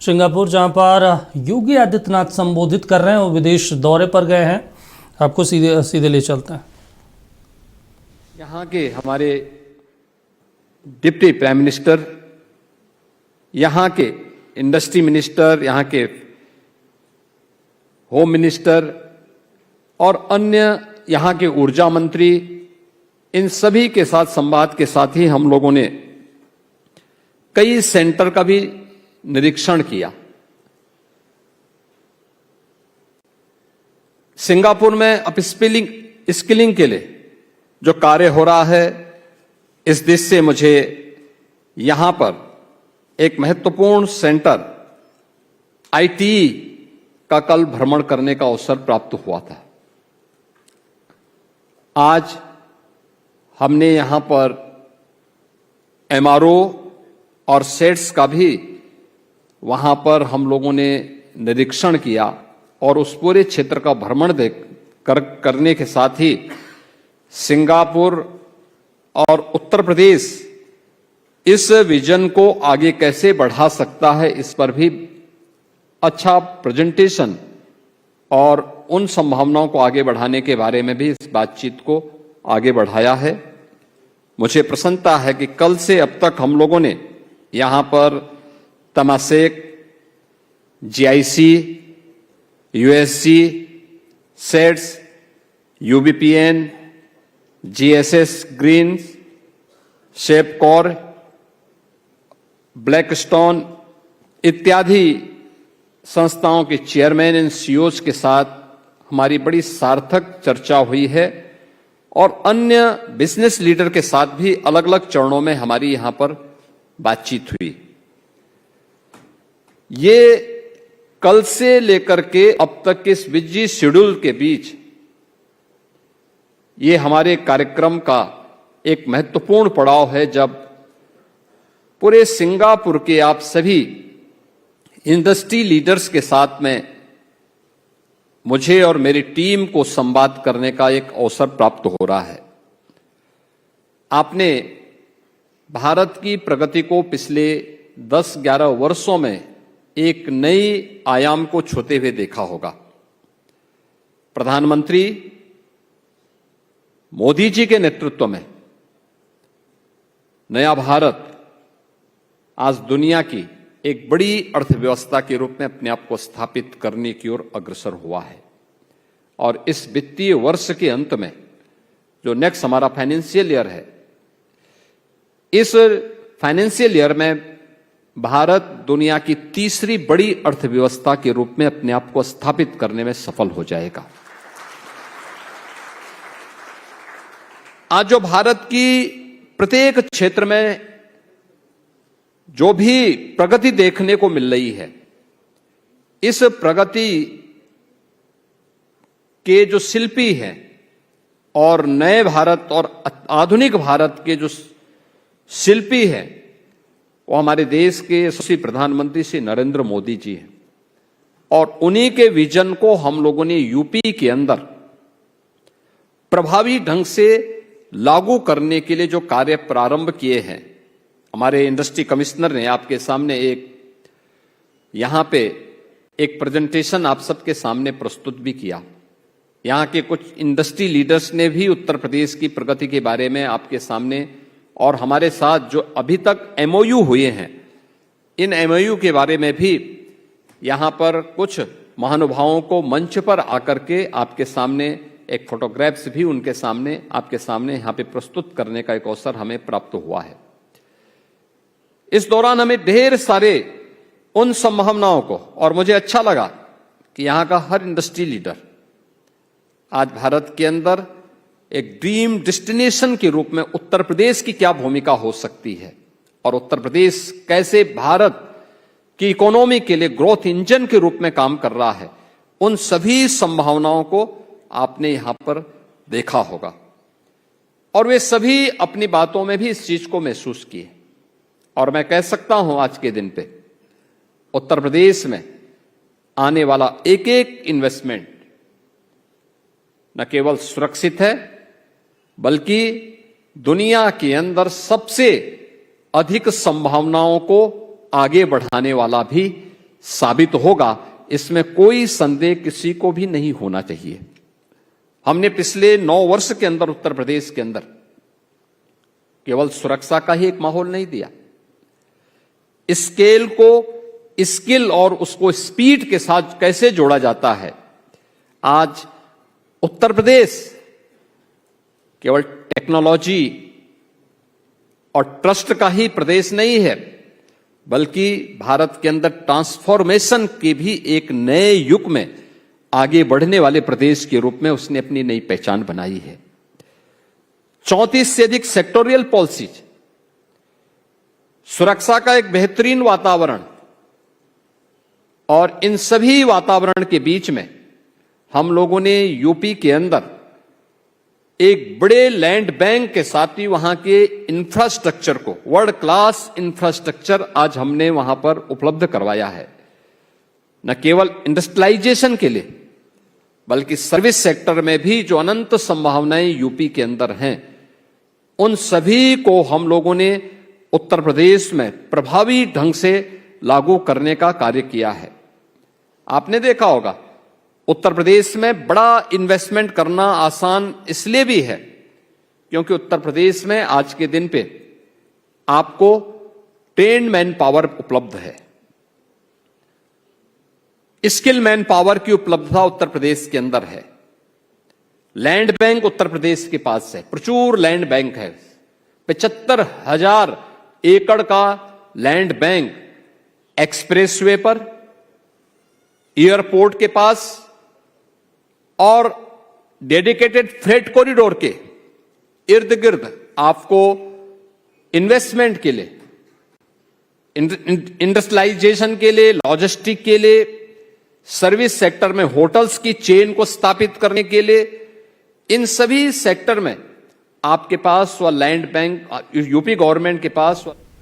Singapore, जहां पर योगी आदित्यनाथ संबोधित कर रहे हैं, वो विदेश दौरे पर गए हैं। आपको सीधे ले चलते हैं। यहाँ के हमारे डिप्टी प्राइम मिनिस्टर, यहाँ के इंडस्ट्री मिनिस्टर, यहाँ के होम मिनिस्टर और अन्य यहाँ के ऊर्जा मंत्री, इन सभी के साथ संवाद के साथ ही हम लोगों ने कई सेंटर का भी निरीक्षण किया। सिंगापुर में स्किलिंग के लिए जो कार्य हो रहा है, इस दृष्टि से मुझे यहां पर एक महत्वपूर्ण सेंटर आईटी का कल भ्रमण करने का अवसर प्राप्त हुआ था। आज हमने यहां पर एमआरओ और सेट्स का भी वहां पर हम लोगों ने निरीक्षण किया और उस पूरे क्षेत्र का भ्रमण करने के साथ ही सिंगापुर और उत्तर प्रदेश इस विजन को आगे कैसे बढ़ा सकता है, इस पर भी अच्छा प्रेजेंटेशन और उन संभावनाओं को आगे बढ़ाने के बारे में भी इस बातचीत को आगे बढ़ाया है। मुझे प्रसन्नता है कि कल से अब तक हम लोगों ने यहां पर तमासेक, जीआईसी, यूएससी, सेट्स, यूबीपीएन, जीएसएस ग्रीन, शेपकॉर, ब्लैकस्टोन इत्यादि संस्थाओं के चेयरमैन एंड सीईओज के साथ हमारी बड़ी सार्थक चर्चा हुई है और अन्य बिजनेस लीडर के साथ भी अलग अलग चरणों में हमारी यहां पर बातचीत हुई। ये कल से लेकर के अब तक के इस बिजी शेड्यूल के बीच ये हमारे कार्यक्रम का एक महत्वपूर्ण पड़ाव है, जब पूरे सिंगापुर के आप सभी इंडस्ट्री लीडर्स के साथ में मुझे और मेरी टीम को संवाद करने का एक अवसर प्राप्त हो रहा है। आपने भारत की प्रगति को पिछले 10-11 वर्षों में एक नई आयाम को छूते हुए देखा होगा। प्रधानमंत्री मोदी जी के नेतृत्व में नया भारत आज दुनिया की एक बड़ी अर्थव्यवस्था के रूप में अपने आप को स्थापित करने की ओर अग्रसर हुआ है और इस वित्तीय वर्ष के अंत में जो नेक्स्ट हमारा फाइनेंशियल ईयर है, इस फाइनेंशियल ईयर में भारत दुनिया की तीसरी बड़ी अर्थव्यवस्था के रूप में अपने आप को स्थापित करने में सफल हो जाएगा। आज जो भारत की प्रत्येक क्षेत्र में जो भी प्रगति देखने को मिल रही है, इस प्रगति के जो शिल्पी हैं और नए भारत और आधुनिक भारत के जो शिल्पी हैं, वो हमारे देश के यशस्वी प्रधानमंत्री श्री नरेंद्र मोदी जी हैं और उन्हीं के विजन को हम लोगों ने यूपी के अंदर प्रभावी ढंग से लागू करने के लिए जो कार्य प्रारंभ किए हैं, हमारे इंडस्ट्री कमिश्नर ने आपके सामने यहां पे एक प्रेजेंटेशन आप सबके सामने प्रस्तुत भी किया। यहां के कुछ इंडस्ट्री लीडर्स ने भी उत्तर प्रदेश की प्रगति के बारे में आपके सामने और हमारे साथ जो अभी तक एमओयू हुए हैं, इन एमओयू के बारे में भी यहां पर कुछ महानुभावों को मंच पर आकर के आपके सामने एक फोटोग्राफ्स भी उनके सामने आपके सामने यहां पे प्रस्तुत करने का एक अवसर हमें प्राप्त हुआ है। इस दौरान हमें ढेर सारे उन संभावनाओं को, और मुझे अच्छा लगा कि यहां का हर इंडस्ट्री लीडर आज भारत के अंदर एक ड्रीम डेस्टिनेशन के रूप में उत्तर प्रदेश की क्या भूमिका हो सकती है और उत्तर प्रदेश कैसे भारत की इकोनॉमी के लिए ग्रोथ इंजन के रूप में काम कर रहा है, उन सभी संभावनाओं को आपने यहां पर देखा होगा और वे सभी अपनी बातों में भी इस चीज को महसूस किए। और मैं कह सकता हूं आज के दिन पे उत्तर प्रदेश में आने वाला एक एक इन्वेस्टमेंट न केवल सुरक्षित है, बल्कि दुनिया के अंदर सबसे अधिक संभावनाओं को आगे बढ़ाने वाला भी साबित होगा, इसमें कोई संदेह किसी को भी नहीं होना चाहिए। हमने पिछले 9 वर्ष के अंदर उत्तर प्रदेश के अंदर केवल सुरक्षा का ही एक माहौल नहीं दिया, स्केल को स्किल और उसको स्पीड के साथ कैसे जोड़ा जाता है। आज उत्तर प्रदेश केवल टेक्नोलॉजी और ट्रस्ट का ही प्रदेश नहीं है, बल्कि भारत के अंदर ट्रांसफॉर्मेशन के भी एक नए युग में आगे बढ़ने वाले प्रदेश के रूप में उसने अपनी नई पहचान बनाई है। 34 से अधिक सेक्टोरियल पॉलिसीज, सुरक्षा का एक बेहतरीन वातावरण, और इन सभी वातावरण के बीच में हम लोगों ने यूपी के अंदर एक बड़े लैंड बैंक के साथ ही वहां के इंफ्रास्ट्रक्चर को, वर्ल्ड क्लास इंफ्रास्ट्रक्चर आज हमने वहां पर उपलब्ध करवाया है। न केवल इंडस्ट्रियलाइजेशन के लिए, बल्कि सर्विस सेक्टर में भी जो अनंत संभावनाएं यूपी के अंदर हैं, उन सभी को हम लोगों ने उत्तर प्रदेश में प्रभावी ढंग से लागू करने का कार्य किया है। आपने देखा होगा, उत्तर प्रदेश में बड़ा इन्वेस्टमेंट करना आसान इसलिए भी है क्योंकि उत्तर प्रदेश में आज के दिन पे आपको ट्रेन्ड मैन पावर उपलब्ध है, स्किल मैन पावर की उपलब्धता उत्तर प्रदेश के अंदर है। लैंड बैंक उत्तर प्रदेश के पास है, प्रचुर लैंड बैंक है, 75,000 एकड़ का लैंड बैंक एक्सप्रेसवे पर, एयरपोर्ट के पास और डेडिकेटेड फ्रेट कॉरिडोर के इर्द गिर्द आपको इन्वेस्टमेंट के लिए, इंडस्ट्रियलाइजेशन के लिए, लॉजिस्टिक के लिए, सर्विस सेक्टर में होटल्स की चेन को स्थापित करने के लिए, इन सभी सेक्टर में आपके पास वह लैंड बैंक यूपी गवर्नमेंट के पास